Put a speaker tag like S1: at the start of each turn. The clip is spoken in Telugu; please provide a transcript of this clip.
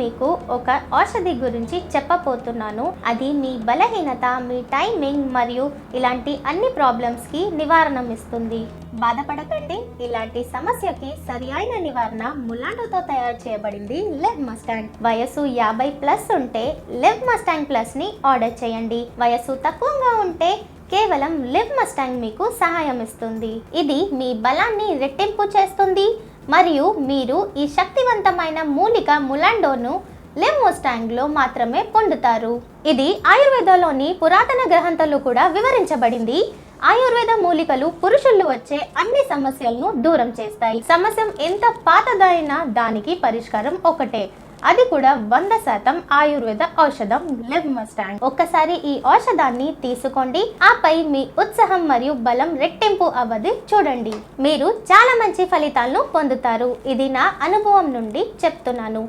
S1: మీకు ఒక ఔషధి గురించి చెప్పబోతున్నాను. అది మీ బలహీనత, మీ టైమింగ్ మరియు ఇలాంటి అన్ని ప్రాబ్లమ్స్కి నివారణ ఇస్తుంది. బాధపడకండి, ఇలాంటి సమస్యకి సరియైన నివారణ ములాండోతో తయారు చేయబడింది లెవ్ మస్టాంగ్. వయసు 50+ ఉంటే లెవ్ మస్టాంగ్ ప్లస్ ని ఆర్డర్ చేయండి. వయసు తక్కువగా ఉంటే కేవలం లెవ్ మస్టాంగ్ మీకు సహాయం ఇస్తుంది. ఇది మీ బలాన్ని రెట్టింపు చేస్తుంది మరియు మీరు ఈ శక్తివంతమైన మూలిక ములాండోను లెవ్ మస్టాంగ్ లో మాత్రమే పొందుతారు. ఇది ఆయుర్వేదంలోని పురాతన గ్రంథాల్లో కూడా వివరించబడింది. ఆయుర్వేద మూలికలు పురుషుల్లో వచ్చే అన్ని సమస్యలను దూరం చేస్తాయి. సమస్య ఎంత పాతదైనా దానికి పరిష్కారం ఒకటే, అది కూడా 100% ఆయుర్వేద ఔషధం లెవ్ మస్టాంగ్. ఒక్కసారి ఈ ఔషధాన్ని తీసుకోండి, ఆపై మీ ఉత్సాహం మరియు బలం రెట్టింపు అవ్వది చూడండి. మీరు చాలా మంచి ఫలితాలను పొందుతారు. ఇది నా అనుభవం నుండి చెప్తున్నాను.